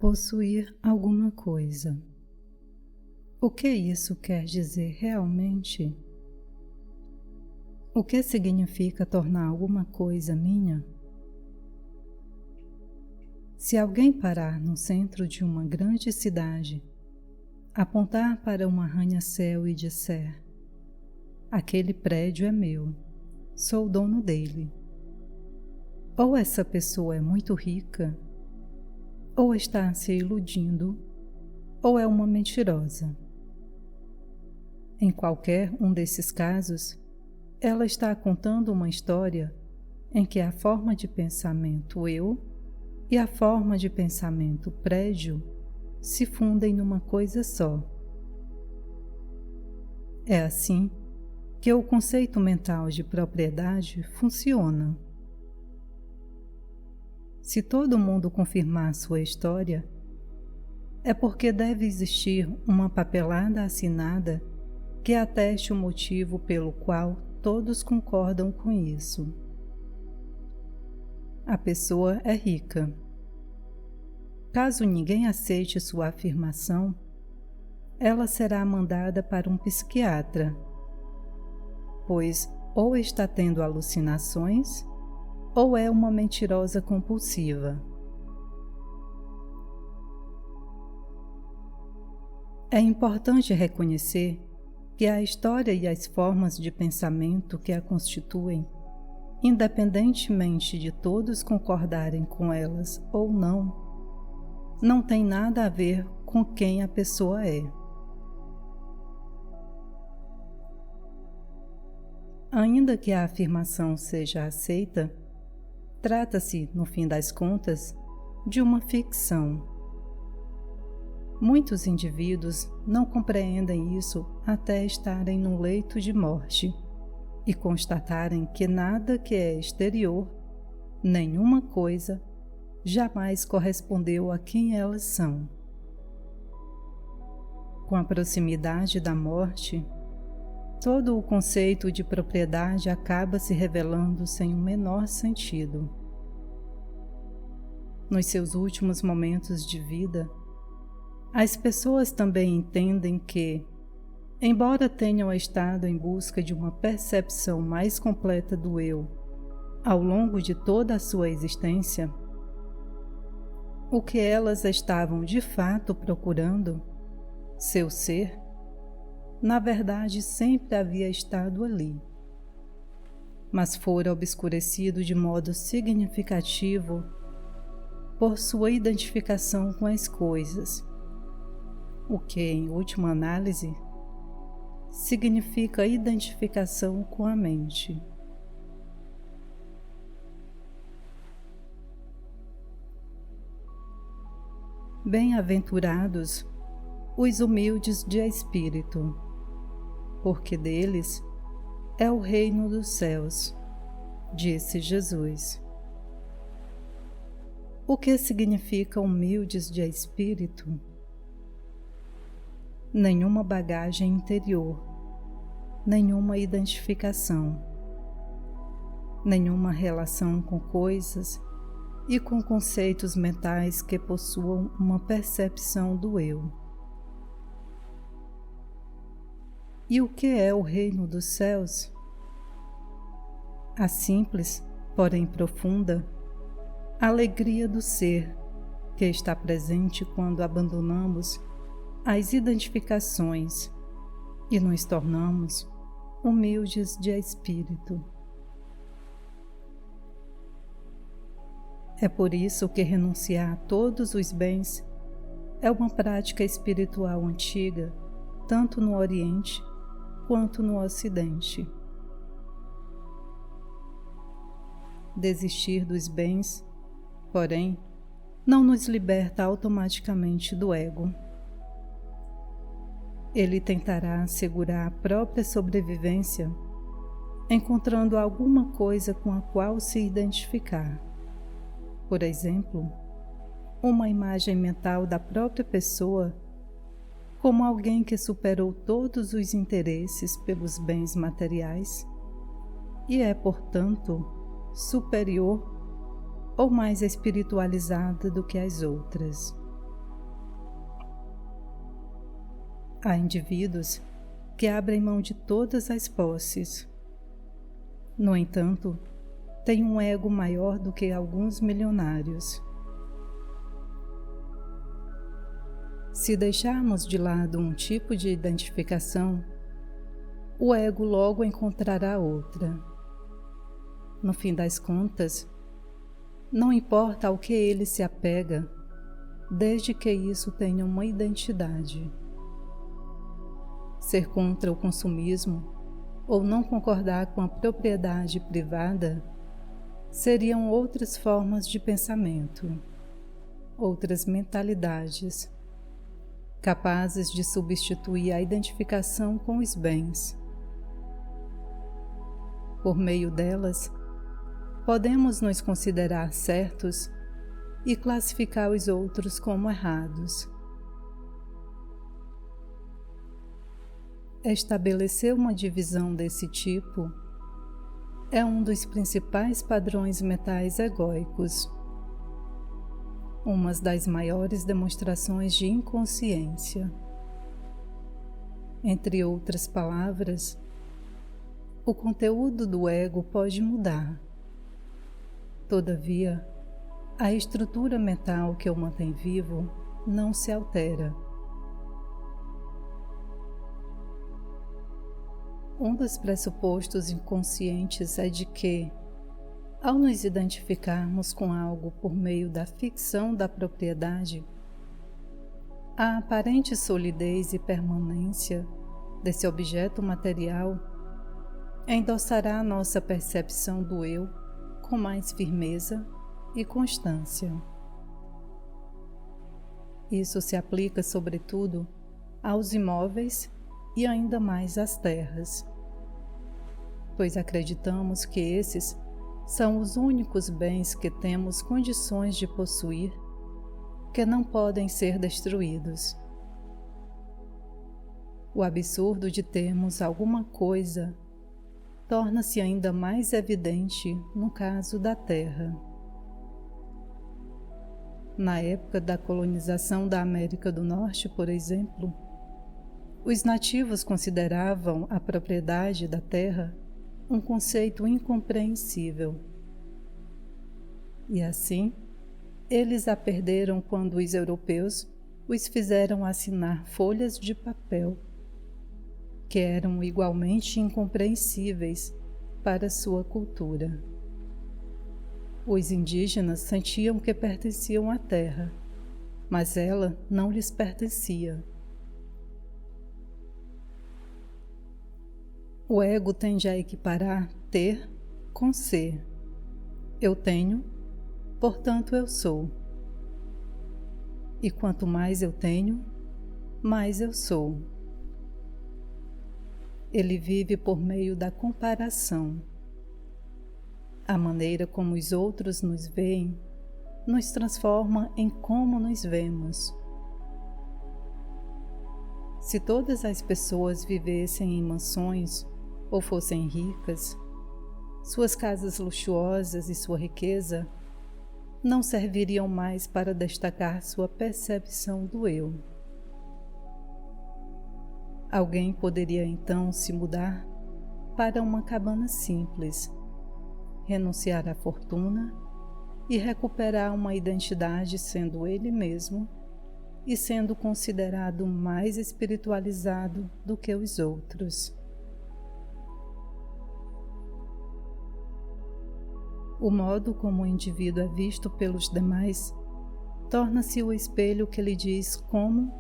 Possuir alguma coisa. O que isso quer dizer realmente? O que significa tornar alguma coisa minha? Se alguém parar no centro de uma grande cidade, apontar para um arranha-céu e disser: aquele prédio é meu, sou dono dele. Ou essa pessoa é muito rica, ou está se iludindo, ou é uma mentirosa. Em qualquer um desses casos, ela está contando uma história em que a forma de pensamento eu e a forma de pensamento prédio se fundem numa coisa só. É assim que o conceito mental de propriedade funciona. Se todo mundo confirmar sua história, é porque deve existir uma papelada assinada que ateste o motivo pelo qual todos concordam com isso. A pessoa é rica. Caso ninguém aceite sua afirmação, ela será mandada para um psiquiatra, pois ou está tendo alucinações ou é uma mentirosa compulsiva. É importante reconhecer que a história e as formas de pensamento que a constituem, independentemente de todos concordarem com elas ou não tem nada a ver com quem a pessoa é. Ainda que a afirmação seja aceita, trata-se, no fim das contas, de uma ficção. Muitos indivíduos não compreendem isso até estarem no leito de morte e constatarem que nada que é exterior, nenhuma coisa, jamais correspondeu a quem elas são. Com a proximidade da morte, todo o conceito de propriedade acaba se revelando sem o menor sentido. Nos seus últimos momentos de vida, as pessoas também entendem que, embora tenham estado em busca de uma percepção mais completa do eu ao longo de toda a sua existência, o que elas estavam de fato procurando, seu ser, na verdade sempre havia estado ali, mas fora obscurecido de modo significativo por sua identificação com as coisas, o que, em última análise, significa identificação com a mente. Bem-aventurados os humildes de espírito, porque deles é o reino dos céus, disse Jesus. O que significa humildes de espírito? Nenhuma bagagem interior, nenhuma identificação, nenhuma relação com coisas e com conceitos mentais que possuam uma percepção do eu. E o que é o reino dos céus? A simples, porém profunda, alegria do ser que está presente quando abandonamos as identificações e nos tornamos humildes de espírito. É por isso que renunciar a todos os bens é uma prática espiritual antiga, tanto no Oriente quanto no Ocidente. Desistir dos bens, porém, não nos liberta automaticamente do ego. Ele tentará assegurar a própria sobrevivência, encontrando alguma coisa com a qual se identificar. Por exemplo, uma imagem mental da própria pessoa como alguém que superou todos os interesses pelos bens materiais e é, portanto, superior ou mais espiritualizada do que as outras. Há indivíduos que abrem mão de todas as posses. No entanto, têm um ego maior do que alguns milionários. Se deixarmos de lado um tipo de identificação, o ego logo encontrará outra. No fim das contas, não importa ao que ele se apega, desde que isso tenha uma identidade. Ser contra o consumismo ou não concordar com a propriedade privada seriam outras formas de pensamento, outras mentalidades, capazes de substituir a identificação com os bens. Por meio delas, podemos nos considerar certos e classificar os outros como errados. Estabelecer uma divisão desse tipo é um dos principais padrões mentais egóicos, uma das maiores demonstrações de inconsciência. Entre outras palavras, o conteúdo do ego pode mudar. Todavia, a estrutura mental que o mantém vivo não se altera. Um dos pressupostos inconscientes é de que, ao nos identificarmos com algo por meio da ficção da propriedade, a aparente solidez e permanência desse objeto material endossará a nossa percepção do eu com mais firmeza e constância. Isso se aplica, sobretudo, aos imóveis e ainda mais às terras, pois acreditamos que esses são os únicos bens que temos condições de possuir, que não podem ser destruídos. O absurdo de termos alguma coisa torna-se ainda mais evidente no caso da terra. Na época da colonização da América do Norte, por exemplo, os nativos consideravam a propriedade da terra um conceito incompreensível. E assim, eles a perderam quando os europeus os fizeram assinar folhas de papel, que eram igualmente incompreensíveis para sua cultura. Os indígenas sentiam que pertenciam à terra, mas ela não lhes pertencia. O ego tende a equiparar ter com ser. Eu tenho, portanto eu sou. E quanto mais eu tenho, mais eu sou. Ele vive por meio da comparação. A maneira como os outros nos veem nos transforma em como nos vemos. Se todas as pessoas vivessem em mansões ou fossem ricas, suas casas luxuosas e sua riqueza não serviriam mais para destacar sua percepção do eu. Alguém poderia então se mudar para uma cabana simples, renunciar à fortuna e recuperar uma identidade sendo ele mesmo e sendo considerado mais espiritualizado do que os outros. O modo como o indivíduo é visto pelos demais torna-se o espelho que lhe diz como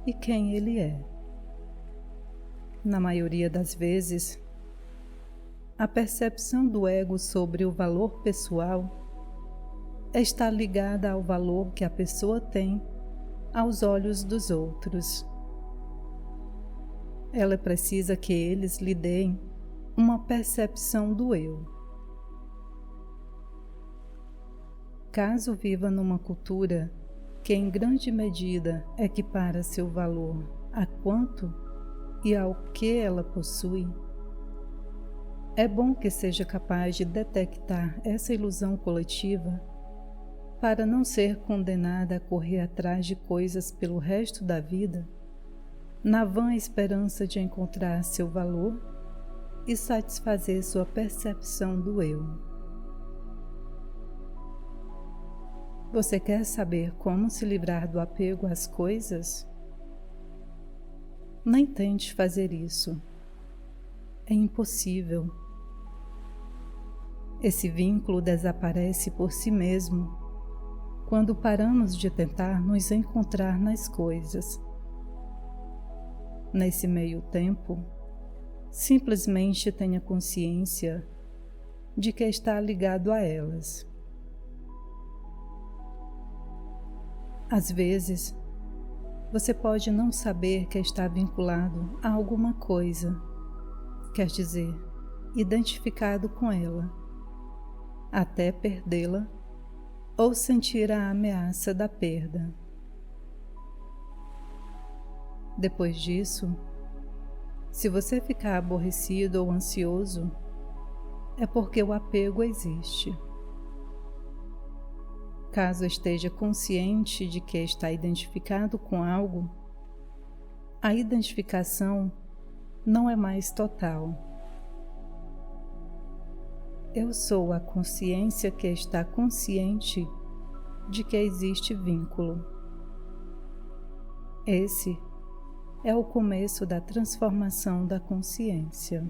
e quem ele é. Na maioria das vezes, a percepção do ego sobre o valor pessoal está ligada ao valor que a pessoa tem aos olhos dos outros. Ela precisa que eles lhe deem uma percepção do eu. Caso viva numa cultura que em grande medida equipara seu valor a quanto e ao que ela possui, é bom que seja capaz de detectar essa ilusão coletiva para não ser condenada a correr atrás de coisas pelo resto da vida, na vã esperança de encontrar seu valor e satisfazer sua percepção do eu. Você quer saber como se livrar do apego às coisas? Nem tente fazer isso. É impossível. Esse vínculo desaparece por si mesmo quando paramos de tentar nos encontrar nas coisas. Nesse meio tempo, simplesmente tenha consciência de que está ligado a elas. Às vezes, você pode não saber que está vinculado a alguma coisa, quer dizer, identificado com ela, até perdê-la ou sentir a ameaça da perda. Depois disso, se você ficar aborrecido ou ansioso, é porque o apego existe. Caso esteja consciente de que está identificado com algo, a identificação não é mais total. Eu sou a consciência que está consciente de que existe vínculo. Esse é o começo da transformação da consciência.